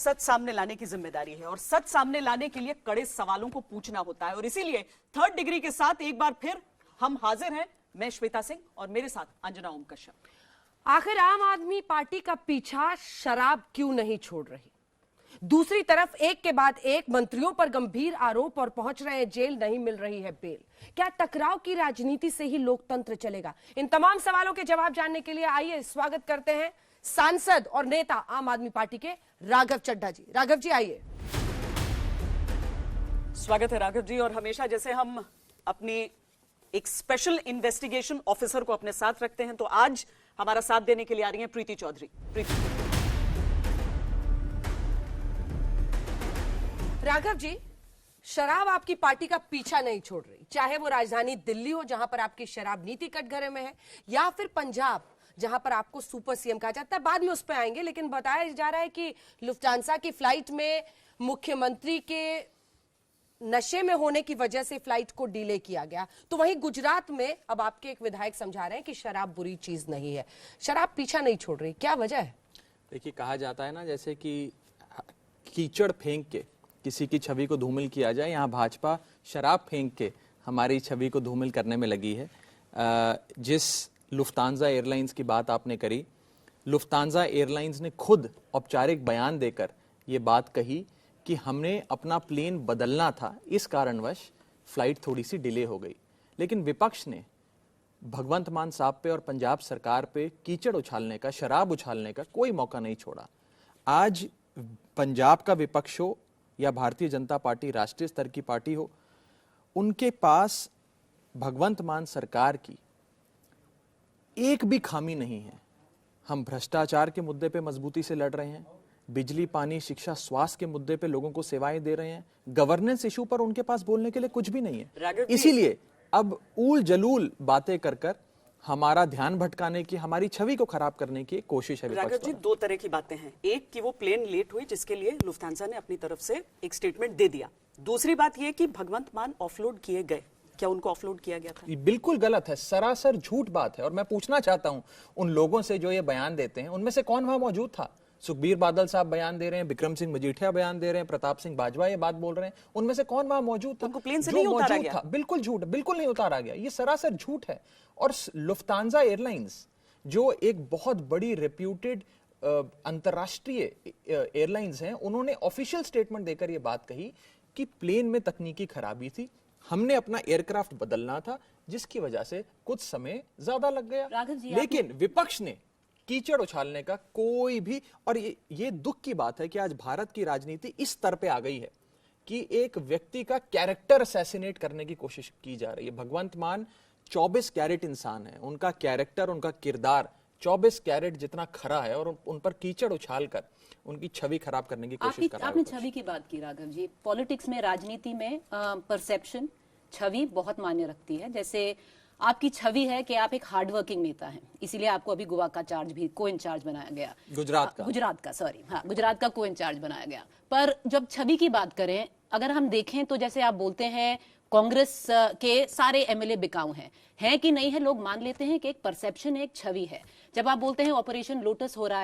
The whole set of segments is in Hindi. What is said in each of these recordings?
सच सामने लाने की जिम्मेदारी है और सच सामने लाने के लिए कड़े सवालों को पूछना होता है। और इसीलिए थर्ड डिग्री के साथ एक बार फिर हम हाजिर हैं। मैं श्वेता सिंह और मेरे साथ अंजना ओम कश्यप। आखिर आम आदमी पार्टी का पीछा शराब क्यों नहीं छोड़ रही? दूसरी तरफ एक के बाद एक मंत्रियों पर गंभीर आरोप और पहुंच रहे हैं जेल, नहीं मिल रही है बेल। क्या टकराव की राजनीति से ही लोकतंत्र चलेगा? इन तमाम सवालों के जवाब जानने के लिए आइए स्वागत करते हैं सांसद और नेता आम आदमी पार्टी के राघव चड्ढा जी। राघव जी आइए। स्वागत है राघव जी। और हमेशा जैसे हम अपनी एक स्पेशल इन्वेस्टिगेशन ऑफिसर को अपने साथ रखते हैं, तो आज हमारा साथ देने के लिए आ रही हैं प्रीति चौधरी। प्रीति। राघव जी, शराब आपकी पार्टी का पीछा नहीं छोड़ रही, चाहे वो राजधानी दिल्ली हो जहां पर आपकी शराब नीति कटघरे में है, या फिर पंजाब जहां पर आपको सुपर सीएम कहा जाता है। बाद में उस पर आएंगे, लेकिन बताया जा रहा है कि लुफ्थांसा की फ्लाइट में मुख्यमंत्री के नशे में होने की वजह से फ्लाइट को डिले किया गया। तो वहीं गुजरात में अब आपके एक विधायक समझा रहे हैं कि शराब बुरी चीज नहीं है। शराब पीछा नहीं छोड़ रही, क्या वजह है? देखिए, कहा जाता है ना, जैसे कि कीचड़ फेंक के किसी की छवि को धूमिल किया जाए, यहाँ भाजपा शराब फेंक के हमारी छवि को धूमिल करने में लगी है। जिस लुफ्तांजा एयरलाइंस की बात आपने करी, लुफ्तांजा एयरलाइंस ने खुद औपचारिक बयान देकर ये बात कही कि हमने अपना प्लेन बदलना था, इस कारणवश फ्लाइट थोड़ी सी डिले हो गई। लेकिन विपक्ष ने भगवंत मान साहब पे और पंजाब सरकार पे कीचड़ उछालने का, शराब उछालने का कोई मौका नहीं छोड़ा। आज पंजाब का विपक्ष हो या भारतीय जनता पार्टी राष्ट्रीय स्तर की पार्टी हो, उनके पास भगवंत मान सरकार की एक भी खामी नहीं है। हम भ्रष्टाचार के मुद्दे पे मजबूती से लड़ रहे हैं, बिजली, पानी, शिक्षा, स्वास्थ्य के मुद्दे पे लोगों को सेवाएं दे रहे हैं, गवर्नेंस इशू पर उनके पास बोलने के लिए कुछ भी नहीं है। इसीलिए अब ऊल जलूल बातें कर कर हमारा ध्यान भटकाने की, हमारी छवि को खराब करने की कोशिश है। राघव जी, दो तरह की बातें हैं। एक कि वो प्लेन लेट हुई, जिसके लिए लुफ्थांसा ने अपनी तरफ से एक स्टेटमेंट दे दिया। दूसरी बात यह कि भगवंत मान ऑफलोड किए गए, क्या उनको ऑफलोड किया गया था? बिल्कुल गलत है, सरासर झूठ बात है। और मैं पूछना चाहता हूं उन लोगों से जो ये बयान देते हैं, उनमें से कौन वहां मौजूद था? सुखबीर बादल साहब बयान दे रहे हैं, बिक्रम सिंह मजीठिया बयान दे रहे हैं, प्रताप सिंह बाजवा ये बात बोल रहे हैं, उनमें से कौन वहां मौजूद था? उनको प्लेन से नहीं उतारा गया। बिल्कुल झूठ, बिल्कुल नहीं उतारा गया, ये सरासर झूठ है। और लुफ्तांजा एयरलाइंस जो एक बहुत बड़ी रेप्यूटेड अंतरराष्ट्रीय एयरलाइंस हैं, उन्होंने ऑफिशियल स्टेटमेंट देकर यह बात कही कि प्लेन में तकनीकी खराबी थी, हमने अपना एयरक्राफ्ट बदलना था, जिसकी वजह से कुछ समय ज्यादा लग गया। लेकिन विपक्ष ने कीचड़ उछालने का कोई भी, और ये दुख की बात है कि आज भारत की राजनीति इस स्तर पे आ गई है कि एक व्यक्ति का कैरेक्टर असैसिनेट करने की कोशिश की जा रही है। भगवंत मान 24 कैरेट इंसान है, उनका कैरेक्टर, उनका किरदार 24 कैरेट जितना खरा है, और उन पर कीचड़ उछालकर उनकी छवि खराब करने की कोशिश कर रहा है। आपने छवि की बात की राघव जी। पॉलिटिक्स में, राजनीति में परसेप्शन, छवि बहुत मायने रखती है। जैसे आपकी छवि है कि आप एक हार्डवर्किंग नेता हैं, इसीलिए आपको अभी गोवा का चार्ज भी को इंचार्ज बनाया गया, गुजरात का को इंचार्ज बनाया गया। पर जब छवि की बात करें, अगर हम देखें तो जैसे आप बोलते हैं कांग्रेस के सारे एमएलए बिकाऊ हैं कि नहीं है, लोग मान लेते हैं कि एक परसेप्शन है, एक छवि है। जब आप बोलते हैं ऑपरेशन लोटस हो रहा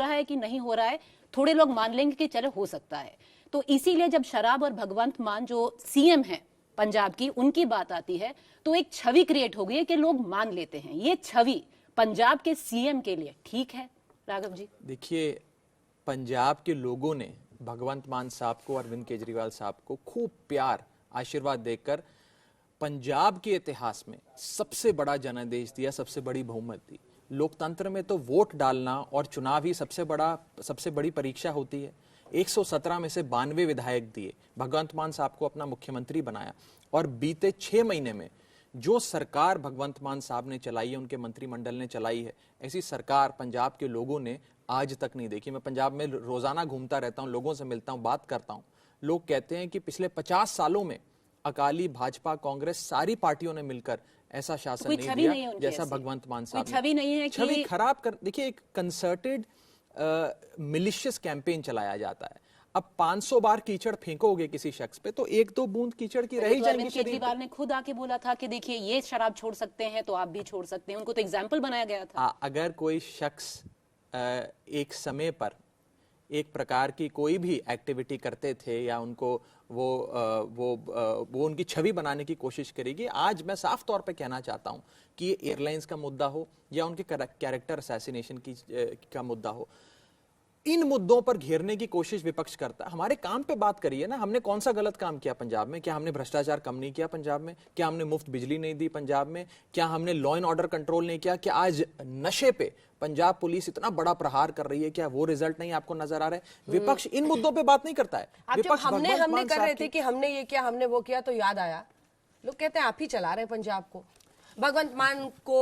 है कि नहीं हो रहा है, थोड़े लोग मान लेंगे कि चलो हो सकता है। तो इसीलिए जब शराब और भगवंत मान जो सीएम है पंजाब की, उनकी बात आती है, तो एक छवि क्रिएट हो गई है कि लोग मान लेते हैं। ये छवि पंजाब के सीएम के लिए ठीक है राघव जी? देखिए, पंजाब के लोगों ने भगवंत मान साहब को, अरविंद केजरीवाल साहब को खूब प्यार, आशीर्वाद देकर पंजाब के इतिहास में सबसे बड़ा जनादेश दिया, सबसे बड़ी बहुमत दी। लोकतंत्र में तो वोट डालना और चुनाव ही सबसे बड़ी परीक्षा होती है। 117 में से 92 विधायक दिए, भगवंत मान साहब को अपना मुख्यमंत्री बनाया, और बीते 6 महीने में जो सरकार भगवंत मान साहब ने चलाई है, उनके मंत्रिमंडल ने चलाई है, ऐसी सरकार पंजाब के लोगों ने आज तक नहीं देखी। मैं पंजाब में रोजाना घूमता रहता हूं, लोगों से मिलता हूं, बात करता हूं। लोग कहते हैं कि पिछले 50 सालों में अकाली, भाजपा, कांग्रेस सारी पार्टियों ने मिलकर ऐसा शासन नहीं दिया जैसा भगवंत मान साहब ने। छवि नहीं है, छवि खराब कर। देखिए, एक कंसर्टेड मिलिशियस कैंपेन चलाया जाता है। अब 500 बार कीचड़ फेंकोगे किसी शख्स पे, तो एक दो बूंद कीचड़ की रह जाएंगी। केजरीवाल ने खुद आके बोला था कि देखिए ये शराब छोड़ सकते हैं तो आप भी छोड़ सकते हैं, उनको तो एग्जाम्पल बनाया गया था। अगर कोई शख्स एक समय पर एक प्रकार की कोई भी एक्टिविटी करते थे या उनको वो उनकी छवि बनाने की कोशिश करेगी। आज मैं साफ तौर पे कहना चाहता हूं कि ये एयरलाइंस का मुद्दा हो या उनके कैरेक्टर असैसिनेशन का मुद्दा हो, इन मुद्दों पर घेरने की कोशिश विपक्ष करता है। हमारे काम पे बात करिए ना, हमने कौन सा गलत काम किया पंजाब में? क्या हमने भ्रष्टाचार कम नहीं किया पंजाब में? क्या हमने मुफ्त बिजली नहीं दी पंजाब में? क्या हमने लॉ एंड ऑर्डर कंट्रोल नहीं किया? क्या आज नशे पे पंजाब पुलिस इतना बड़ा प्रहार कर रही है, क्या वो रिजल्ट नहीं आपको नजर आ रहा है? विपक्ष इन मुद्दों पे बात नहीं करता है। अब जब हमने कर रहे थे कि हमने ये किया, हमने वो किया, तो याद आया लोग कहते हैं आप ही चला रहे हैं पंजाब को। भगवंत मान को,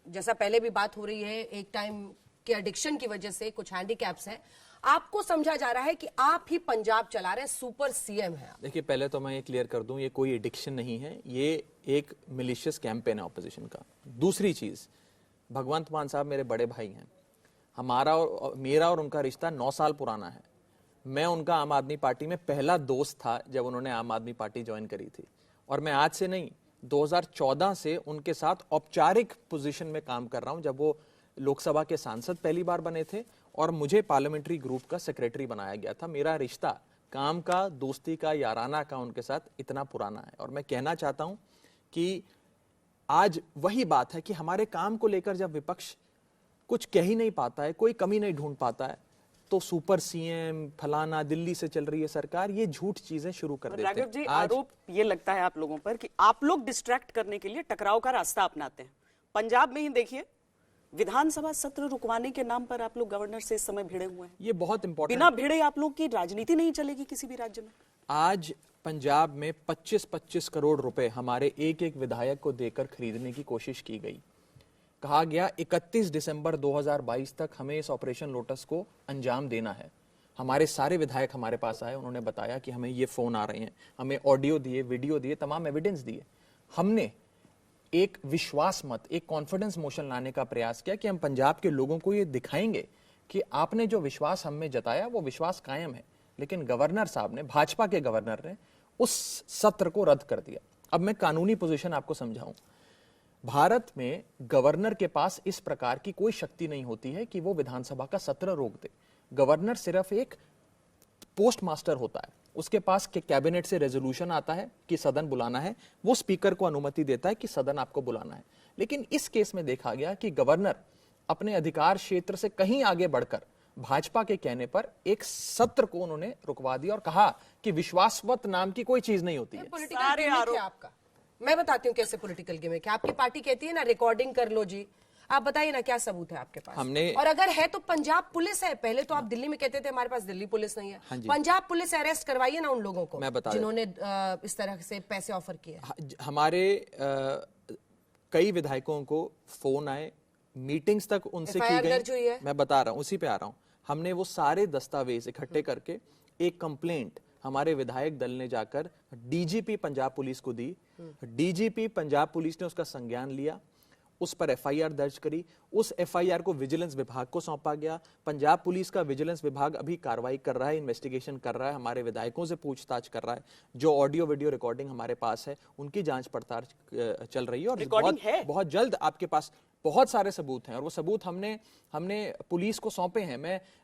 जैसा पहले भी बात हो रही है, एक टाइम के एडिक्शन की वजह से कुछ हैंडीकैप्स हैं, आपको समझा जा रहा है कि आप ही पंजाब चला रहे हैं, सुपर सीएम है। देखिए, पहले तो मैं ये क्लियर कर दूं, ये कोई एडिक्शन नहीं है, ये एक मिलिशियस कैंपेन है ऑपोजिशन का। दूसरी चीज, भगवंत मान साहब मेरे बड़े भाई हैं, मेरा और उनका रिश्ता 9 साल पुराना है। मैं उनका आम आदमी पार्टी में पहला दोस्त था जब उन्होंने आम आदमी पार्टी ज्वाइन करी थी, और मैं आज से नहीं 2014 से उनके साथ औपचारिक पोजीशन में काम कर रहा हूं, जब वो लोकसभा के सांसद पहली बार बने थे और मुझे पार्लियामेंट्री ग्रुप का सेक्रेटरी बनाया गया था। मेरा रिश्ता काम का, दोस्ती का, याराना का उनके साथ इतना पुराना है। और मैं कहना चाहता हूं कि आज वही बात है कि हमारे काम को लेकर जब विपक्ष कुछ कह ही नहीं पाता है, कोई कमी नहीं ढूंढ पाता है, तो सुपर सीएम फलाना, दिल्ली से चल रही है सरकार, ये झूठ चीजें शुरू कर देते हैं। राघव जी, आरोप ये लगता है आप लोगों पर कि आप लोग डिस्ट्रैक्ट करने के लिए टकराव का रास्ता अपनाते हैं। पंजाब में ही देखिए, विधानसभा सत्र रुकवाने के नाम पर आप लोग गवर्नर से इस समय भिड़े हुए हैं। ये बहुत इंपॉर्टेंट, बिना भिड़े आप लोग की राजनीति नहीं चलेगी किसी भी राज्य में। आज पंजाब में 25-25 करोड़ रुपए हमारे एक एक विधायक को देकर खरीदने की कोशिश की गई। कहा गया 31 दिसंबर 2022 तक हमें इस ऑपरेशन लोटस को अंजाम देना है। हमारे सारे विधायक हमारे पास आए, उन्होंने बताया कि हमें ये फोन आ रहे हैं, हमें ऑडियो दिए, वीडियो दिए, तमाम एविडेंस दिए। हमने एक विश्वास मत, एक कॉन्फिडेंस मोशन लाने का प्रयास किया कि हम पंजाब के लोगों को ये दिखाएंगे कि आपने जो विश्वास हम में जताया वो विश्वास कायम है। लेकिन गवर्नर साहब ने, भाजपा के गवर्नर ने उस सत्र को रद्द कर दिया। अब मैं कानूनी पोजीशन आपको समझाऊं। भारत में गवर्नर के पास इस प्रकार की कोई शक्ति नहीं होती है कि वो विधानसभा का सत्र रोक दे। गवर्नर सिर्फ एक पोस्ट मास्टर होता है, उसके पास के कैबिनेट से रेजोल्यूशन आता है कि सदन बुलाना है, वो स्पीकर को अनुमति देता है कि सदन आपको बुलाना है। लेकिन इस केस में देखा गया कि गवर्नर अपने अधिकार क्षेत्र से कहीं आगे बढ़कर भाजपा के कहने पर एक सत्र को उन्होंने रुकवा दिया और कहा कि विश्वासवत नाम की कोई चीज नहीं होती है। पॉलिटिकल गेम है क्या आपका? मैं बताती हूँ कैसे पॉलिटिकल गेम है। क्या आपकी पार्टी कहती है ना रिकॉर्डिंग कर लो जी, आप बताइए ना क्या सबूत है आपके पास? हमने, और अगर है तो पंजाब पुलिस है। पहले तो आप दिल्ली में कहते थे हमारे पास दिल्ली पुलिस नहीं है। हाँ, पंजाब पुलिस अरेस्ट करवाइए ना उन लोगों को मैं बता जिन्होंने इस तरह से पैसे ऑफर किए। हमारे कई विधायकों को फोन आए, मीटिंग्स तक उनसे की गई। मैं बता रहा हूं, उसी पे आ रहा हूं। हमने वो सारे दस्तावेज इकट्ठे करके एक कंप्लेंट हमारे विधायक दल ने जाकर डीजीपी पंजाब पुलिस को दी। डीजीपी पंजाब पुलिस ने उसका संज्ञान लिया, उस पर एफआईआर दर्ज करी। उस एफआईआर को विजिलेंस विभाग को सौंपा गया। पंजाब पुलिस का विजिलेंस विभाग अभी कार्रवाई कर रहा है, इन्वेस्टिगेशन कर रहा है, हमारे विधायकों से पूछताछ कर रहा है। जो ऑडियो वीडियो रिकॉर्डिंग हमारे पास है उनकी जांच पड़ताल चल रही है और बहुत जल्द आपके पास बहुत सारे सबूत हैं और वो सबूत हमने पुलिस को सौंपे हैं।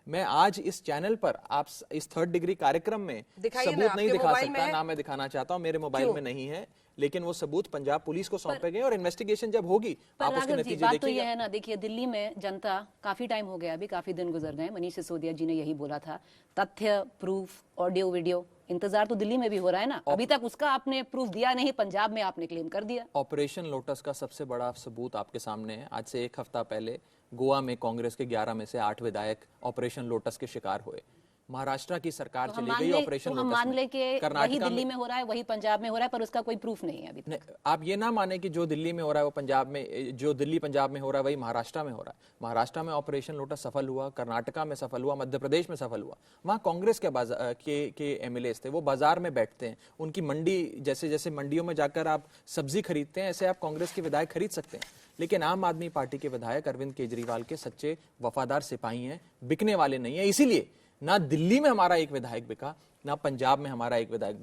मैं आज इस चैनल पर आप इस 3rd डिग्री कार्यक्रम में सबूत नहीं दिखा सकता, ना मैं दिखाना चाहता हूं, मेरे मोबाइल में नहीं है, लेकिन वो सबूत पंजाब पुलिस को सौंपे गए और इन्वेस्टिगेशन जब होगी आप उसके नतीजे देखिएगा। बात तो ये है ना, देखिए दिल्ली में जनता, काफी टाइम हो गया, अभी काफी दिन गुजर गए, मनीष सिसोदिया जी ने यही बोला था, तथ्य, प्रूफ, ऑडियो वीडियो, इंतजार तो दिल्ली में भी हो रहा है ना। अभी तक उसका आपने प्रूफ दिया नहीं, पंजाब में आपने क्लेम कर दिया। ऑपरेशन लोटस का सबसे बड़ा सबूत आपके सामने है। आज से 1 हफ्ता पहले गोवा में कांग्रेस के 11 में से 8 विधायक ऑपरेशन लोटस के शिकार हुए। महाराष्ट्र की सरकार चली गई ऑपरेशन लोटस में। मान ले कि वही दिल्ली में हो रहा है, वही पंजाब में हो रहा है, पर उसका कोई प्रूफ नहीं है अभी तक। आप ये ना माने कि जो दिल्ली में हो रहा है वो पंजाब में, जो दिल्ली पंजाब में हो रहा है वही महाराष्ट्र में हो रहा है। महाराष्ट्र में ऑपरेशन लोटस सफल हुआ, कर्नाटका में सफल हुआ, मध्य प्रदेश में सफल हुआ। वहां कांग्रेस के एमएलए थे, वो बाजार में बैठते हैं, उनकी मंडी, जैसे जैसे मंडियों में जाकर आप सब्जी खरीदते हैं ऐसे आप कांग्रेस के विधायक खरीद सकते हैं। लेकिन आम आदमी पार्टी के विधायक अरविंद केजरीवाल के सच्चे वफादार सिपाही हैं, बिकने वाले नहीं है। इसीलिए ना दिल्ली में हमारा एक विधायक बिका, ना पंजाब में हमारा एक विधायक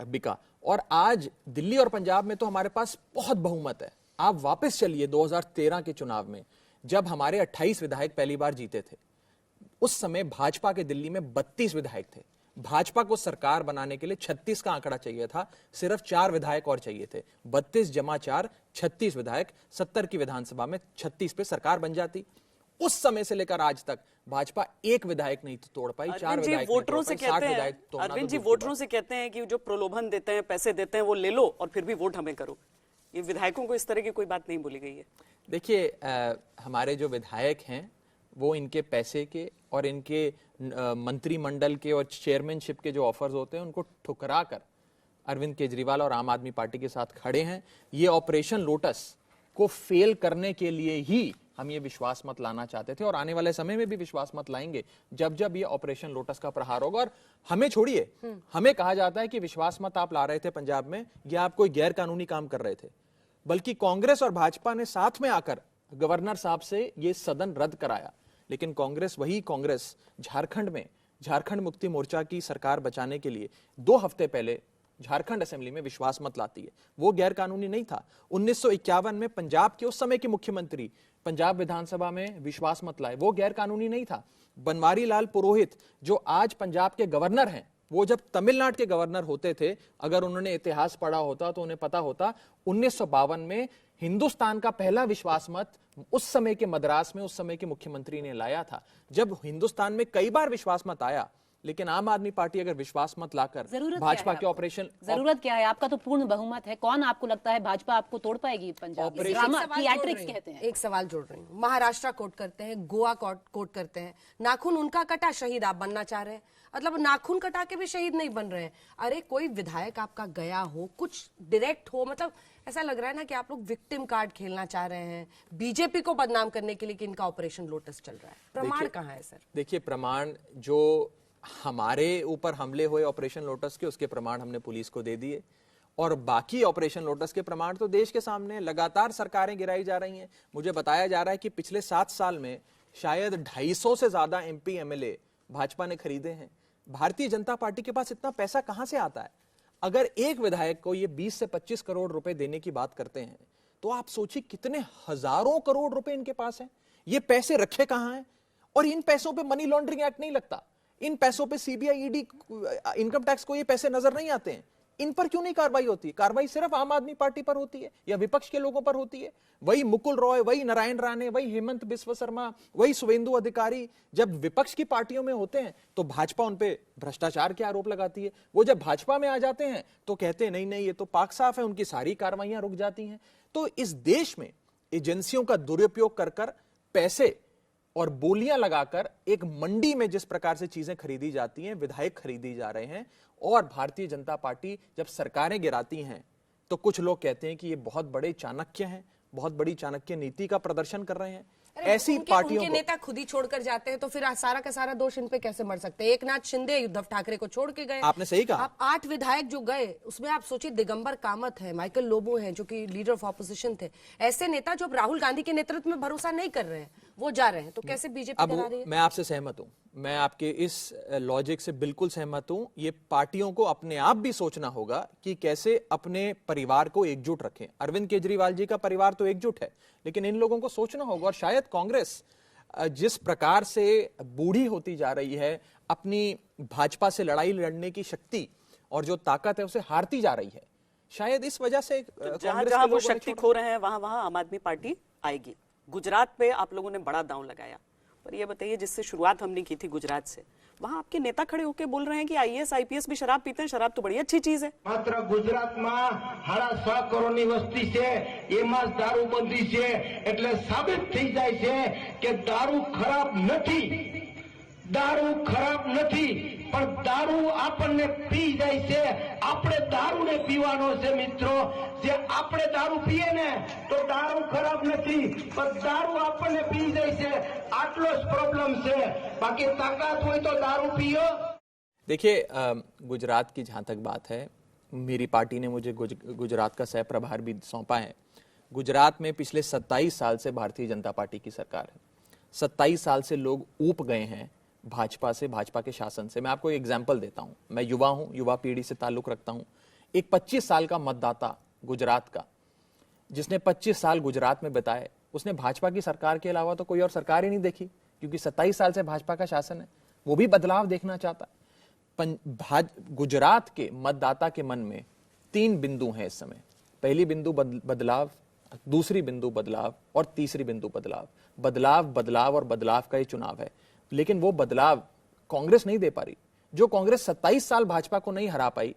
बिका। और आज दिल्ली और पंजाब में तो हमारे पास बहुत बहुमत है। आप वापस चलिए 2013 के चुनाव में, जब हमारे 28 विधायक पहली बार जीते थे, उस समय भाजपा के दिल्ली में 32 विधायक थे। भाजपा को सरकार बनाने के लिए 36 का आंकड़ा चाहिए था, सिर्फ 4 विधायक और चाहिए थे। 32 जमा 4 36 विधायक, 70 की विधानसभा में 36 पे सरकार बन जाती। उस समय से लेकर आज तक भाजपा एक विधायक नहीं तोड़ पाई, 4 विधायक वोटरों से कहते हैं, अरविंद जी वोटरों से कहते हैं कि जो प्रलोभन देते हैं, पैसे देते हैं, वो ले लो और फिर भी वोट हमें करो। ये विधायकों को इस तरह की कोई बात नहीं बोली गई है। देखिए, हमारे जो विधायक हैं वो इनके पैसे के और इनके मंत्रिमंडल के और चेयरमैनशिप के जो ऑफर्स होते हैं उनको ठुकरा कर अरविंद केजरीवाल और आम आदमी पार्टी के साथ खड़े हैं। ये ऑपरेशन लोटस को फेल करने के लिए ही हम ये विश्वास मत लाना चाहते थे और आने वाले समय में भी विश्वास मत लाएंगे जब जब ये ऑपरेशन लोटस का प्रहार होगा। और हमें छोड़िए, हमें कहा जाता है कि विश्वास मत आप ला रहे थे पंजाब में, या आप कोई गैर कानूनी काम कर रहे थे, बल्कि कांग्रेस और भाजपा ने साथ में आकर गवर्नर साहब से ये सदन रद्द कराया। लेकिन कांग्रेस, वही कांग्रेस झारखंड में झारखंड मुक्ति मोर्चा की सरकार बचाने के लिए 2 हफ्ते पहले झारखंड असेंबली में विश्वास मत लाती है। वो गैर कानूनी नहीं था। 1951 में पंजाब के उस समय के मुख्यमंत्री पंजाब विधानसभा में विश्वास मत लाए, वो गैर कानूनी नहीं था। बनवारी लाल पुरोहित जो आज पंजाब के गवर्नर हैं, वो जब तमिलनाडु के गवर्नर होते थे, अगर उन्होंने इतिहास पढ़ा होता तो उन्हें पता होता 1952 में हिंदुस्तान का पहला विश्वास मत उस समय के मद्रास में उस समय के मुख्यमंत्री ने लाया था। जब हिंदुस्तान में कई बार विश्वास मत आया, लेकिन आम आदमी पार्टी अगर विश्वास मत लाकर भाजपा के ऑपरेशन, जरूरत क्या है? आपका तो पूर्ण बहुमत है। कौन आपको लगता है भाजपा आपको तोड़ पाएगी पंजाब में? ड्रामा थिएट्रिक्स कहते हैं। एक सवाल जोड़ रही हूँ। महाराष्ट्र कोट करते हैं, गोवा कोट करते हैं, नाखून उनका कटा, शहीद आप बनना चाह रहे हैं। मतलब नाखून कटा के भी शहीद नहीं बन रहे हैं। अरे कोई विधायक आपका गया हो, कुछ डायरेक्ट हो, मतलब ऐसा लग रहा है ना कि आप लोग विक्टिम कार्ड खेलना चाह रहे हैं बीजेपी को बदनाम करने के लिए कि इनका ऑपरेशन लोटस चल रहा है। प्रमाण कहाँ है सर? देखिए, प्रमाण जो हमारे ऊपर हमले हुए ऑपरेशन लोटस के, उसके प्रमाण हमने पुलिस को दे दिए, और बाकी ऑपरेशन लोटस के प्रमाण तो देश के सामने लगातार सरकारें गिराई जा रही हैं। मुझे बताया जा रहा है कि पिछले 7 साल में शायद 250 से ज्यादा MP MLA भाजपा ने खरीदे हैं। भारतीय जनता पार्टी के पास इतना पैसा कहां से आता है? अगर एक विधायक को ये 20 से 25 करोड़ रुपए देने की बात करते हैं, तो आप सोचिए कितने हजारों करोड़ रुपए इनके पास हैं। ये पैसे रखे कहां हैं? और इन पैसों पे मनी लॉन्ड्रिंग एक्ट नहीं लगता, इन पैसों पे CBI ED इनकम टैक्स को ये पैसे नजर नहीं आते हैं। इन पर क्यों नहीं कार्रवाई होती? कार्रवाई सिर्फ आम आदमी पार्टी पर होती है या विपक्ष के लोगों पर होती है। वही मुकुल रॉय, वही नारायण राणे, वही हेमंत बिस्व शर्मा, वही शुभेंदु अधिकारी जब विपक्ष की पार्टियों में होते हैं तो भाजपा उन पे भ्रष्टाचार के आरोप लगाती है। वो जब भाजपा में आ जाते हैं तो कहते हैं नहीं नहीं ये तो पाक साफ है, उनकी सारी कार्रवाइयां रुक जाती हैं। तो इस देश में एजेंसियों का दुरुपयोग कर पैसे और बोलियां लगाकर एक मंडी में जिस प्रकार से चीजें खरीदी जाती हैं, विधायक खरीदी जा रहे हैं, और भारतीय जनता पार्टी जब सरकारें गिराती हैं तो कुछ लोग कहते हैं कि ये बहुत बड़े चाणक्य हैं, बहुत बड़ी चाणक्य नीति का प्रदर्शन कर रहे हैं। ऐसी पार्टियों उनके नेता खुद ही छोड़कर जाते हैं तो फिर सारा का सारा दोष इन पे कैसे मर सकते हैं? एकनाथ शिंदे उद्धव ठाकरे को छोड़ के गए। आपने सही कहा। आप 8 विधायक जो गए उसमें आप सोचिए दिगंबर कामत है, माइकल लोबो है जो कि लीडर ऑफ ऑपोजिशन थे। ऐसे नेता जो राहुल गांधी के नेतृत्व में भरोसा नहीं कर रहे हैं वो जा रहे हैं, तो कैसे बीजेपी करा रही है? मैं आपसे सहमत हूं, मैं आपके इस लॉजिक से बिल्कुल सहमत हूं। ये पार्टियों को अपने आप भी सोचना होगा कि कैसे अपने परिवार को एकजुट रखें। अरविंद केजरीवाल जी का परिवार तो एकजुट है, लेकिन इन लोगों को सोचना होगा। और शायद कांग्रेस जिस प्रकार से बूढ़ी होती जा रही है, अपनी भाजपा से लड़ाई लड़ने की शक्ति और जो ताकत है उसे हारती जा रही है, शायद इस वजह से जहां जहां वो शक्ति खो रहे हैं वहां वहां आम आदमी पार्टी आएगी। गुजरात पे आप लोगों ने बड़ा दांव लगाया, पर ये बताइए जिससे शुरुआत हमने की थी गुजरात से, वहां आपके नेता खड़े होकर बोल रहे हैं कि IAS IPS भी शराब पीते हैं, शराब तो बड़ी अच्छी चीज है। मात्र गुजरात में 1.5 करोड़ की वस्ती से एमां दारूबंदी से એટલે સાબિત થઈ જાય છે કે દારૂ ખરાબ નથી, દારૂ ખરાબ નથી, પણ દારૂ આપણને પી જાય છે। આપણે દારૂને પીવાનો છે મિત્રો, જે આપણે દારૂ પીએ ને તો દારૂ ખરાબ નથી, પણ દારૂ આપણને પી જાય છે, આટલો જ પ્રોબ્લેમ છે। બાકી તાકાત હોય તો દારૂ પીઓ। देखिए, गुजरात की जहां तक बात है, मेरी पार्टी ने मुझे गुजरात का सह प्रभार भी सौंपा है। गुजरात में पिछले 27 साल से भारतीय जनता पार्टी की सरकार है। 27 साल से लोग ऊब गए हैं भाजपा से, भाजपा के शासन से। मैं आपको एक एग्जांपल देता हूं। मैं युवा हूं, युवा पीढ़ी से ताल्लुक रखता हूं। एक 25 साल का मतदाता गुजरात का, जिसने 25 साल गुजरात में बिताए, उसने भाजपा की सरकार के अलावा तो कोई और सरकार ही नहीं देखी। क्योंकि 27 साल से भाजपा का शासन है, वो भी बदलाव देखना चाहता है। गुजरात के मतदाता के मन में 3 बिंदु हैं इस समय। पहली बिंदु बदलाव, दूसरी बिंदु बदलाव और तीसरी बिंदु बदलाव। बदलाव बदलाव और बदलाव का ही चुनाव है, लेकिन वो बदलाव कांग्रेस नहीं दे पा रही। जो कांग्रेस 27 साल भाजपा को नहीं हरा पाई,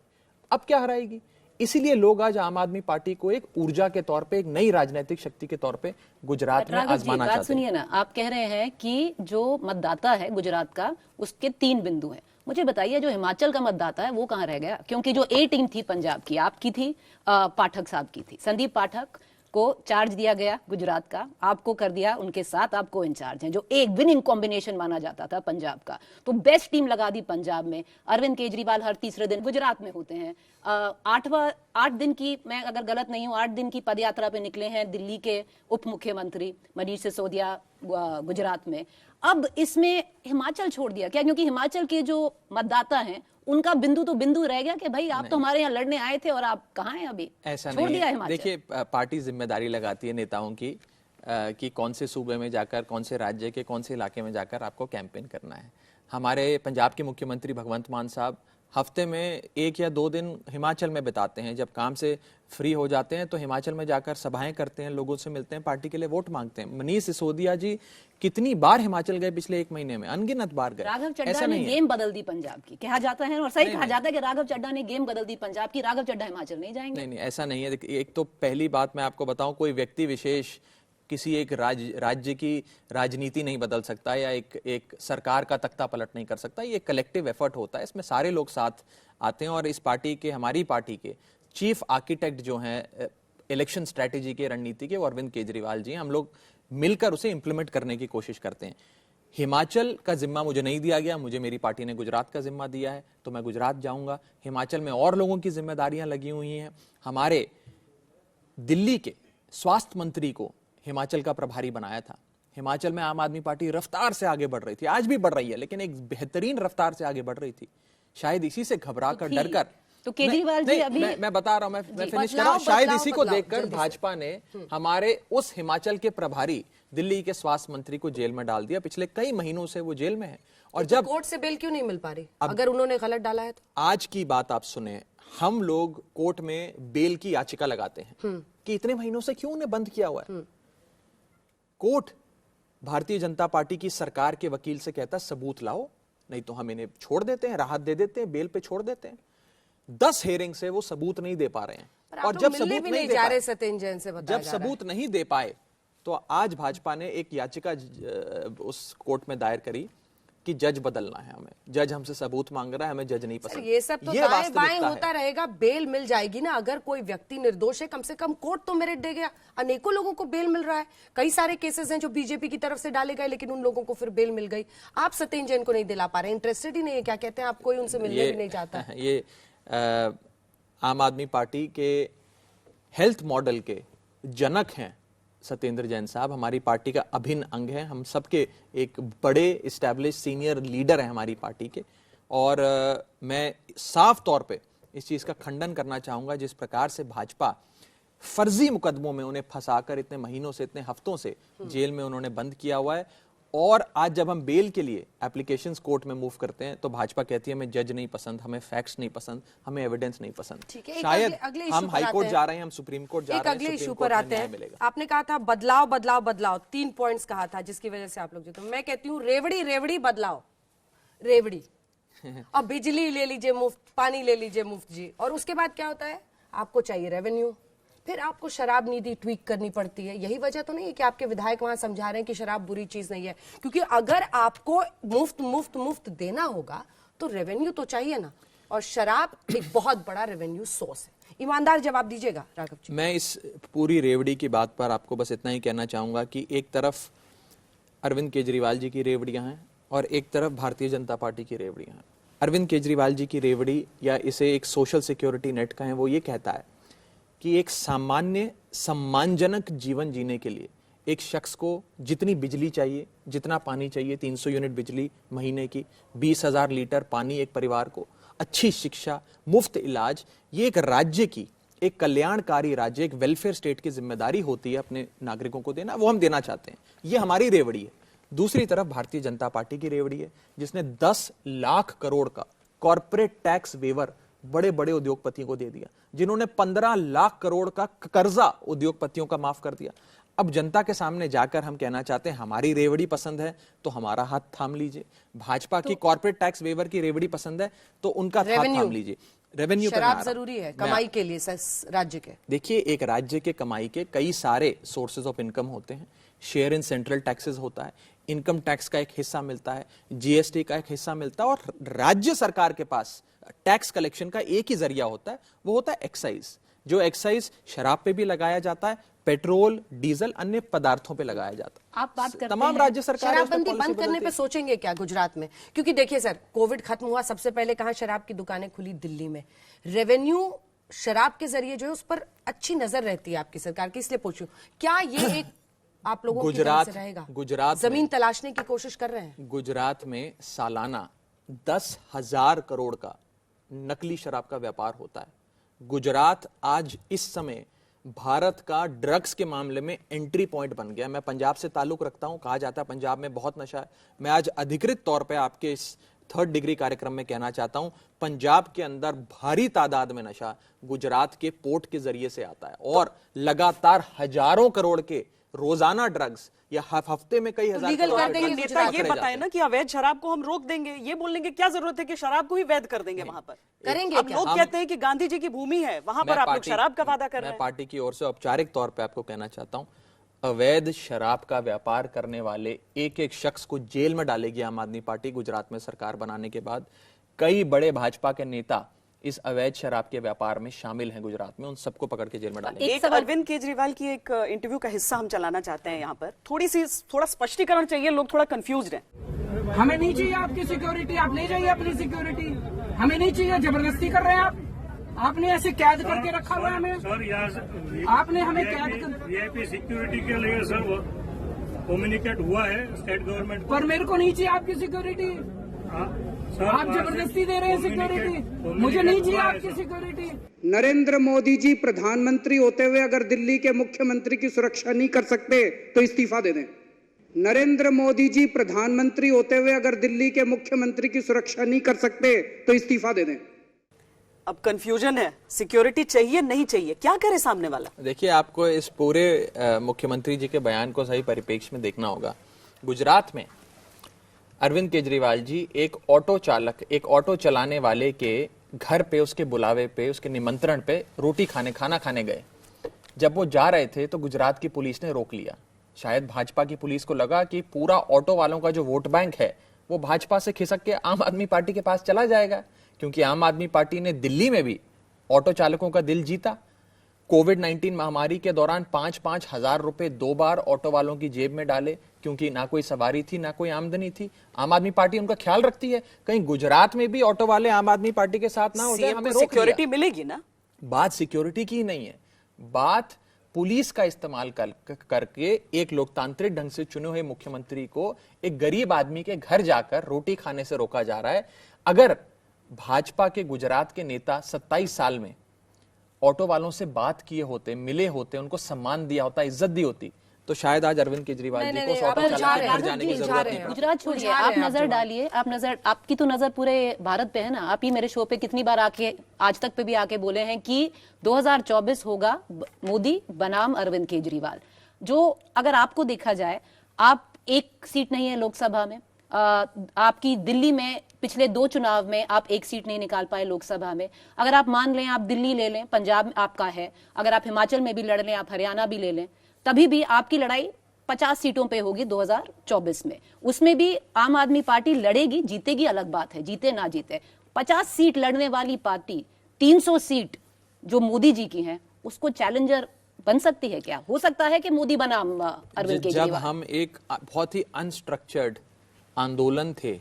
अब क्या हराएगी? इसीलिए लोग आज आम आदमी पार्टी को एक ऊर्जा के तौर पे, एक नई राजनीतिक शक्ति के तौर पे गुजरात में आजमाना चाहते हैं। सुनिए ना, आप कह रहे हैं कि जो मतदाता है गुजरात का, उसके 3 बिंदु हैं। मुझे बताइए जो हिमाचल का मतदाता है वो कहाँ रह गया? क्योंकि जो ए टीम थी पंजाब की, आपकी थी, पाठक साहब की थी, संदीप पाठक को चार्ज दिया गया गुजरात का, आपको कर दिया उनके साथ, आपको इंचार्ज हैं, जो एक विनिंग कॉम्बिनेशन माना जाता था पंजाब का। तो बेस्ट टीम लगा दी पंजाब में। अरविंद केजरीवाल हर तीसरे दिन गुजरात में होते हैं। 8 दिन की, मैं अगर गलत नहीं हूं, 8 दिन की पदयात्रा पे निकले हैं दिल्ली के उप मुख्यमंत्री मनीष सिसोदिया गुजरात में। अब इसमें हिमाचल छोड़ दिया क्या? क्योंकि हिमाचल के जो मतदाता हैं उनका बिंदु तो बिंदु रह गया कि भाई आप तो हमारे यहाँ लड़ने आए थे और आप कहाँ हैं अभी? ऐसा छोड़ नहीं दिया है। हिमाचल। देखिए, पार्टी जिम्मेदारी लगाती है नेताओं की कि कौन से सूबे में जाकर, कौन से राज्य के कौन से इलाके में जाकर आपको कैंपेन करना है। हमारे पंजाब के मुख्यमंत्री भगवंत मान साहब हफ्ते में 1 या 2 दिन हिमाचल में बिताते हैं। जब काम से फ्री हो जाते हैं तो हिमाचल में जाकर सभाएं करते हैं, लोगों से मिलते हैं, पार्टी के लिए वोट मांगते हैं। मनीष सिसोदिया जी कितनी बार हिमाचल गए पिछले 1 महीने में? अनगिनत बार गए। राघव चड्ढा ने गेम बदल दी पंजाब की, कहा जाता है, और सही कहा जाता है कि राघव चड्ढा ने गेम बदल दी पंजाब की। राघव चड्ढा हिमाचल नहीं जाएंगे। नहीं, ऐसा नहीं है। एक तो पहली बात मैं आपको बताऊं, कोई व्यक्ति विशेष किसी एक राज्य की राजनीति नहीं बदल सकता या एक सरकार का तख्ता पलट नहीं कर सकता। ये कलेक्टिव एफर्ट होता है, इसमें सारे लोग साथ आते हैं। और इस पार्टी के, हमारी पार्टी के चीफ आर्किटेक्ट जो हैं इलेक्शन स्ट्रेटेजी के, रणनीति के, वो अरविंद केजरीवाल जी हैं। हम लोग मिलकर उसे इंप्लीमेंट करने की कोशिश करते हैं। हिमाचल का जिम्मा मुझे नहीं दिया गया, मुझे मेरी पार्टी ने गुजरात का जिम्मा दिया है, तो मैं गुजरात जाऊंगा। हिमाचल में और लोगों की जिम्मेदारियां लगी हुई हैं। हमारे दिल्ली के स्वास्थ्य मंत्री को हिमाचल का प्रभारी बनाया था। हिमाचल में आम आदमी पार्टी रफ्तार से आगे बढ़ रही थी, आज भी बढ़ रही है, लेकिन एक बेहतरीन रफ्तार से आगे बढ़ रही थी। शायद इसी से घबराकर, डरकर, तो केजरीवाल जी अभी मैं बता रहा हूं, मैं फिनिश कर रहा हूं। शायद इसी को देखकर भाजपा ने हमारे उस हिमाचल के प्रभारी दिल्ली के स्वास्थ्य मंत्री को जेल में डाल दिया। पिछले कई महीनों से वो जेल में है। और जब कोर्ट से बेल क्यों नहीं मिल पा रही अगर उन्होंने गलत डाला है तो? आज की बात आप सुने, हम लोग कोर्ट में बेल की याचिका लगाते हैं कि इतने महीनों से क्यों उन्हें बंद किया हुआ है। कोर्ट भारतीय जनता पार्टी की सरकार के वकील से कहता सबूत लाओ, नहीं तो हम इन्हें छोड़ देते हैं, राहत दे देते हैं, बेल पे छोड़ देते हैं। 10 हेयरिंग से वो सबूत नहीं दे पा रहे हैं। और जब सबूत नहीं जा रहे सत्येंद्र जैन से जब सबूत नहीं दे पाए तो आज भाजपा ने एक याचिका उस कोर्ट में दायर करी कि जज बदलना है हमें। जज हमसे सबूत मांग रहा है, हमें जज नहीं पसंद। ये सब तो दाएं बाएं होता रहेगा, बेल मिल जाएगी ना। अगर कोई व्यक्ति निर्दोष है, कम से कम कोर्ट तो मेरिट दे गया। अनेकों लोगों को बेल मिल रहा है। कई सारे केसेस हैं जो बीजेपी की तरफ से डाले गए, लेकिन उन लोगों को फिर बेल मिल गई। आप सत्येंद्र जैन को नहीं दिला पा रहे, इंटरेस्टेड ही नहीं है। क्या कहते हैं आप? कोई उनसे मिलने भी नहीं चाहता। ये आम आदमी पार्टी के हेल्थ मॉडल के जनक हैं सत्येंद्र जैन साहब। हमारी पार्टी का अभिन्न अंग है। हम सबके एक बड़े इस्टेब्लिश सीनियर लीडर हैं हमारी पार्टी के। और मैं साफ तौर पे इस चीज का खंडन करना चाहूंगा जिस प्रकार से भाजपा फर्जी मुकदमों में उन्हें फंसाकर इतने महीनों से, इतने हफ्तों से जेल में उन्होंने बंद किया हुआ है। और आज जब हम बेल के लिए एप्लीकेशंस कोर्ट में मूव करते हैं तो भाजपा कहती है हमें जज नहीं पसंद, हमें फैक्ट्स नहीं पसंद, हमें एविडेंस नहीं पसंद। शायद हम हाई कोर्ट जा रहे हैं, हम सुप्रीम कोर्ट जा रहे हैं, अगले इशू पर आते हैं। आपने कहा था बदलाव बदलाव बदलाव, 3 पॉइंट्स कहा था जिसकी वजह से आप लोग जीते। मैं कहती हूँ रेवड़ी रेवड़ी बदलाव, रेवड़ी और बिजली ले लीजिए मुफ्त, पानी ले लीजिए मुफ्त जी। और उसके बाद क्या होता है? आपको चाहिए रेवेन्यू, फिर आपको शराब नीति ट्वीक करनी पड़ती है। यही वजह तो नहीं है कि आपके विधायक वहां समझा रहे हैं कि शराब बुरी चीज नहीं है? क्योंकि अगर आपको मुफ्त मुफ्त मुफ्त देना होगा तो रेवेन्यू तो चाहिए ना। और शराब एक बहुत बड़ा रेवेन्यू सोर्स है। ईमानदार जवाब दीजिएगा राघव जी। मैं इस पूरी रेवड़ी की बात पर आपको बस इतना ही कहना चाहूंगा कि एक तरफ अरविंद केजरीवाल जी की रेवड़ियां हैं और एक तरफ भारतीय जनता पार्टी की रेवड़ियां हैं। अरविंद केजरीवाल जी की रेवड़ी, या इसे एक सोशल सिक्योरिटी नेट कहें, वो ये कहता है कि एक सामान्य सम्मानजनक जीवन जीने के लिए एक शख्स को जितनी बिजली चाहिए, जितना पानी चाहिए, 300 यूनिट बिजली महीने की, 20,000 लीटर पानी एक परिवार को, अच्छी शिक्षा, मुफ्त इलाज, ये एक राज्य की, एक कल्याणकारी राज्य, एक वेलफेयर स्टेट की जिम्मेदारी होती है अपने नागरिकों को देना। वो हम देना चाहते हैं। ये हमारी रेवड़ी है। दूसरी तरफ भारतीय जनता पार्टी की रेवड़ी है, जिसने 10 लाख करोड़ का कॉर्पोरेट टैक्स वेवर बड़े बड़े उद्योगपतियों को दे दिया, जिन्होंने 15 लाख करोड़ का कर्जा उद्योगपतियों का माफ कर दिया। अब जनता के सामने जाकर हम कहना चाहते हैं हमारी रेवड़ी पसंद है तो हमारा हाथ थाम लीजिए, भाजपा की कॉर्पोरेट टैक्स वेवर की रेवड़ी पसंद है तो उनका हाथ थाम लीजिए। रेवेन्यू पे मैं आ शराब रहा हूं। जरूरी है कमाई के लिए राज्य के। देखिए, एक राज्य के कमाई के कई सारे सोर्सेज ऑफ इनकम होते हैं। शेयर इन सेंट्रल टैक्सेस होता है, इनकम टैक्स का एक हिस्सा मिलता है, जीएसटी का एक हिस्सा मिलता है, और राज्य सरकार के पास टैक्स कलेक्शन का एक ही जरिया होता है, वो होता है एक्साइज। जो एक्साइज शराब पे भी लगाया जाता है, पेट्रोल, डीजल, अन्य पदार्थों पे लगाया जाता है। आप बात करते तमाम हैं राज्य सरकार शराबबंदी बंद करने पे सोचेंगे क्या गुजरात में? क्योंकि देखिए सर, कोविड खत्म हुआ, सबसे पहले कहां शराब की दुकानें खुली? दिल्ली में। रेवेन्यू शराब के जरिए जो है उस पर अच्छी नजर रहती है आपकी सरकार की, इसलिए पूछूं क्या ये एक आप लोगों की तरफ से रहेगा? गुजरात जमीन तलाशने की कोशिश कर रहे हैं? गुजरात में सालाना 10,000 करोड़ का नकली शराब का व्यापार होता है। गुजरात आज इस समय भारत का ड्रग्स के मामले में एंट्री पॉइंट बन गया। मैं पंजाब से ताल्लुक रखता हूं, कहा जाता है पंजाब में बहुत नशा है। मैं आज अधिकृत तौर पे आपके इस 3rd डिग्री कार्यक्रम में कहना चाहता हूं, पंजाब के अंदर भारी तादाद में नशा गुजरात के पोर्ट के जरिए से आता है, और लगातार हजारों करोड़ के रोजाना ड्रग्स या हफ्ते में कई हजार लीगल करोड़ कर के देंगे ड्रग्स नेता ये पकड़े बताए जाते ना कि अवैध शराब को हम रोक देंगे, ये बोलने की क्या जरूरत है कि शराब को ही वैध कर देंगे वहां पर? करेंगे अब क्या? लोग कहते हैं कि गांधी जी की भूमि है, वहां मैं पर आप लोग पार्टी- शराब का वादा कर रहे मैं हैं। पार्टी की ओर से औपचारिक तौर पे आपको कहना चाहता हूं, अवैध शराब का व्यापार करने वाले एक एक शख्स को जेल में डालेगी आम आदमी पार्टी गुजरात में सरकार बनाने के बाद। कई बड़े भाजपा के नेता इस अवैध शराब के व्यापार में शामिल हैं गुजरात में, उन सबको पकड़ के जेल में डालेंगे। एक अरविंद केजरीवाल की एक इंटरव्यू का हिस्सा हम चलाना चाहते हैं यहाँ पर। थोड़ा स्पष्टीकरण चाहिए, लोग थोड़ा कंफ्यूज हैं। हमें नहीं चाहिए आपकी सिक्योरिटी, आप ले जाइए अपनी सिक्योरिटी, हमें नहीं चाहिए। जबरदस्ती कर रहे हैं आप, आपने ऐसे कैद करके रखा हुआ है हमें। सर यहाँ आपने हमें कैद कर, वीआईपी सिक्योरिटी के लिए सर कम्युनिकेट हुआ है स्टेट गवर्नमेंट पर मेरे को नहीं चाहिए आपकी सिक्योरिटी। आप जबरदस्ती दे रहे हैं सिक्योरिटी, मुझे नहीं चाहिए आपकी सिक्योरिटी। नरेंद्र मोदी जी प्रधानमंत्री होते हुए अगर दिल्ली के मुख्यमंत्री की सुरक्षा नहीं कर सकते तो इस्तीफा दे दें। नरेंद्र मोदी जी प्रधानमंत्री होते हुए अगर दिल्ली के मुख्यमंत्री की सुरक्षा नहीं कर सकते तो इस्तीफा दे दें। अब कंफ्यूजन है, सिक्योरिटी चाहिए नहीं चाहिए, क्या करे सामने वाला? देखिए, आपको इस पूरे मुख्यमंत्री जी के बयान को सही परिप्रेक्ष्य में देखना होगा। गुजरात में अरविंद केजरीवाल जी एक ऑटो चालक, एक ऑटो चलाने वाले के घर पे, उसके बुलावे पे, उसके निमंत्रण पे खाना खाने गए। जब वो जा रहे थे तो गुजरात की पुलिस ने रोक लिया। शायद भाजपा की पुलिस को लगा कि पूरा ऑटो वालों का जो वोट बैंक है वो भाजपा से खिसक के आम आदमी पार्टी के पास चला जाएगा, क्योंकि आम आदमी पार्टी ने दिल्ली में भी ऑटो चालकों का दिल जीता। कोविड-19 महामारी के दौरान 5-5 हजार रुपए 2 बार ऑटो वालों की जेब में डाले, क्योंकि ना कोई सवारी थी ना कोई आमदनी थी। आम आदमी पार्टी उनका ख्याल रखती है। कहीं गुजरात में भी ऑटो वाले आम आदमी पार्टी के साथ ना हो जाए, हमें रोक लिया। सिक्योरिटी मिलेगी ना? बात सिक्योरिटी की नहीं है, बात पुलिस का इस्तेमाल करके एक लोकतांत्रिक ढंग से चुने हुए मुख्यमंत्री को एक गरीब आदमी के घर जाकर रोटी खाने से रोका जा रहा है। अगर भाजपा के गुजरात के नेता 27 साल में ऑटो वालों से बात किए होते, मिले होते, उनको सम्मान दिया होता, इज्जत दी होती, तो शायद आज अरविंद केजरीवाल जी को ऑटो चालक के घर जाने की जरूरत नहीं पड़ती। गुजरात छोड़िए, आप नजर डालिए, आपकी तो नजर पूरे भारत पे है ना। आप ही मेरे शो पे कितनी बार आके, आज तक पे भी आके बोले हैं कि 2024 होगा मोदी बनाम अरविंद केजरीवाल। जो अगर आपको देखा जाए, आप एक सीट नहीं है लोकसभा में, आपकी दिल्ली में पिछले 2 चुनाव में आप एक सीट नहीं निकाल पाए लोकसभा में। अगर आप मान लें, आप दिल्ली ले लें, पंजाब आपका है, अगर आप हिमाचल में भी लड़ लें, आप हरियाणा भी ले लें, तभी भी आपकी लड़ाई 50 सीटों पे होगी 2024 में। उसमें भी आम आदमी पार्टी लड़ेगी, जीतेगी अलग बात है, जीते ना जीते। 50 सीट लड़ने वाली पार्टी 300 सीट जो मोदी जी की हैं उसको चैलेंजर बन सकती है क्या? हो सकता है कि मोदी बनाम अरविंद केजरीवाल। जब हम एक बहुत ही अनस्ट्रक्चर्ड आंदोलन थे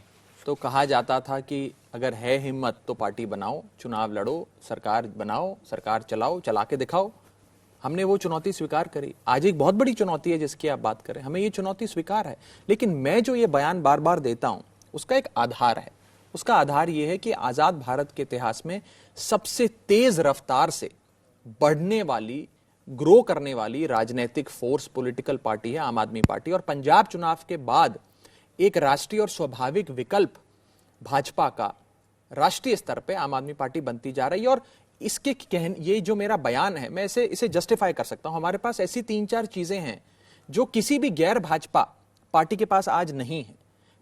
तो कहा जाता था कि अगर है हिम्मत तो पार्टी बनाओ, चुनाव लड़ो, सरकार बनाओ, सरकार चलाओ, चला के दिखाओ। हमने वो चुनौती स्वीकार करी। आज एक बहुत बड़ी चुनौती है जिसकी आप बात करें, हमें ये चुनौती स्वीकार है। लेकिन मैं जो ये बयान बार बार देता हूं उसका एक आधार है। उसका आधार ये है कि आजाद भारत के इतिहास में सबसे तेज रफ्तार से बढ़ने वाली, ग्रो करने वाली राजनीतिक फोर्स, पॉलिटिकल पार्टी है आम आदमी पार्टी। और पंजाब चुनाव के बाद एक राष्ट्रीय और स्वाभाविक विकल्प भाजपा का राष्ट्रीय स्तर पे आम आदमी पार्टी बनती जा रही है। और इसके ये जो मेरा बयान है, मैं इसे जस्टिफाई कर सकता हूं। हमारे पास ऐसी 3-4 चीजें हैं जो किसी भी गैर भाजपा पार्टी के पास आज नहीं है।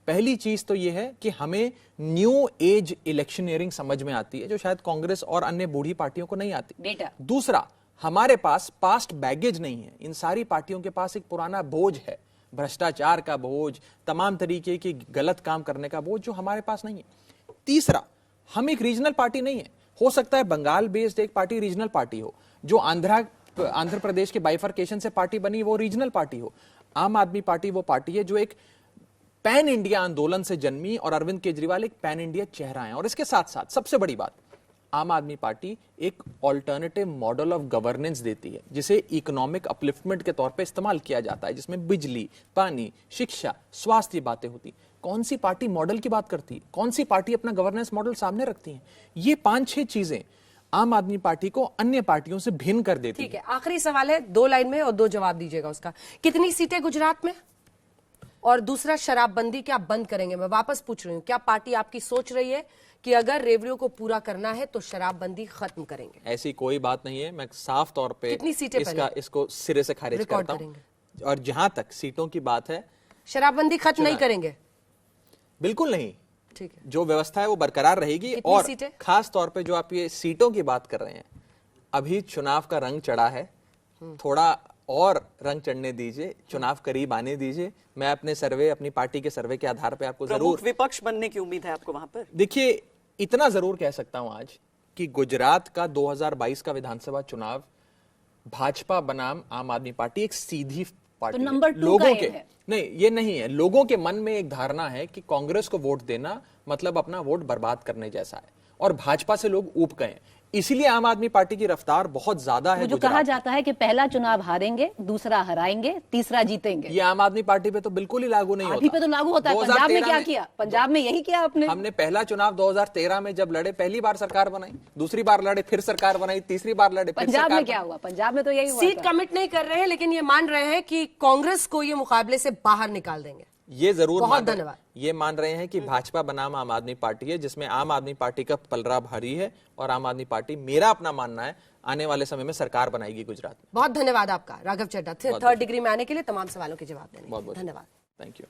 पहली चीज तो यह है कि हमें न्यू एज इलेक्शनियरिंग समझ में आती है, जो शायद कांग्रेस और अन्य बूढ़ी पार्टियों को नहीं आती। डेटा। दूसरा, हमारे पास पास्ट बैगेज नहीं है। इन सारी पार्टियों के पास एक पुराना बोझ है, भ्रष्टाचार का बोझ, तमाम तरीके के गलत काम करने का बोझ, जो हमारे पास नहीं है। तीसरा, हम एक रीजनल पार्टी नहीं है। हो सकता है बंगाल बेस्ड एक पार्टी रीजनल पार्टी हो, जो आंध्र प्रदेश के बाइफर्केशन से पार्टी बनी वो रीजनल पार्टी हो। आम आदमी पार्टी वो पार्टी है जो एक पैन इंडिया आंदोलन से जन्मी, और अरविंद केजरीवाल एक पैन इंडिया चेहरा है। और इसके साथ साथ सबसे बड़ी बात, आम आदमी पार्टी एक ऑल्टरनेटिव मॉडल ऑफ गवर्नेंस देती है, जिसे इकोनॉमिक अपलिफ्टमेंट के तौर पे इस्तेमाल किया जाता है, जिसमें बिजली, पानी, शिक्षा, स्वास्थ्य बातें होती। कौन सी पार्टी मॉडल की बात करती है? कौन सी पार्टी अपना गवर्नेंस मॉडल सामने रखती है? ये 5-6 चीजें आम आदमी पार्टी को अन्य पार्टियों से भिन्न कर देती है। ठीक है, आखिरी सवाल है, 2 लाइन में और 2 जवाब दीजिएगा उसका। कितनी सीटें गुजरात में? और दूसरा, शराबबंदी क्या बंद करेंगे? मैं वापस पूछ रही हूँ, क्या पार्टी आपकी सोच रही है कि अगर रेवड़ियों को पूरा करना है तो शराबबंदी खत्म करेंगे? ऐसी कोई बात नहीं है। मैं साफ तौर पे कितनी सीटें इसको सिरे से खारिज रिकॉर्ड करता हूं। करेंगे? और जहां तक सीटों की बात है, शराबबंदी खत्म नहीं करेंगे? बिल्कुल नहीं। ठीक है, जो व्यवस्था है वो बरकरार रहेगी। कितनी और सीटें? खास तौर पे जो आप ये सीटों की बात कर रहे हैं, अभी चुनाव का रंग चढ़ा है, थोड़ा और रंग चढ़ने दीजिए, चुनाव करीब आने दीजिए। मैं अपनी पार्टी के सर्वे के आधार पे आपको जरूर प्रमुख विपक्ष बनने की उम्मीद है आपको वहां पर? देखिए, इतना जरूर कह सकता हूं आज कि गुजरात का 2022 का विधानसभा चुनाव भाजपा बनाम आम आदमी पार्टी एक सीधी पार्टी तो है। नंबर 2 लोगों का के है। नहीं, ये नहीं है। लोगों के मन में एक धारणा है कि कांग्रेस को वोट देना मतलब अपना वोट बर्बाद करने जैसा है, और भाजपा से लोग ऊब गए। इसीलिए आम आदमी पार्टी की रफ्तार बहुत ज्यादा है। वो जो कहा जाता है कि पहला चुनाव हारेंगे, दूसरा हराएंगे, तीसरा जीतेंगे, ये आम आदमी पार्टी पे तो बिल्कुल ही लागू नहीं होता। अभी पे तो लागू होता है। पंजाब में क्या किया? पंजाब में यही किया आपने। हमने पहला चुनाव 2013 में जब लड़े, पहली बार सरकार बनाई, दूसरी बार लड़े फिर सरकार बनाई, तीसरी बार लड़े फिर पंजाब सरकार में क्या हुआ? पंजाब में तो यही हुआ सीट था। कमिट नहीं कर रहे हैं, लेकिन ये मान रहे हैं कि कांग्रेस को ये मुकाबले से बाहर निकाल देंगे। ये जरूर बहुत धन्यवाद। ये मान रहे हैं कि भाजपा बनाम आम आदमी पार्टी है, जिसमें आम आदमी पार्टी का पलड़ा भारी है, और आम आदमी पार्टी, मेरा अपना मानना है, आने वाले समय में सरकार बनाएगी गुजरात में। बहुत धन्यवाद आपका राघव चड्ढा, 3rd डिग्री में आने के लिए, तमाम सवालों के जवाब देने के लिए। बहुत बहुत धन्यवाद। Thank you.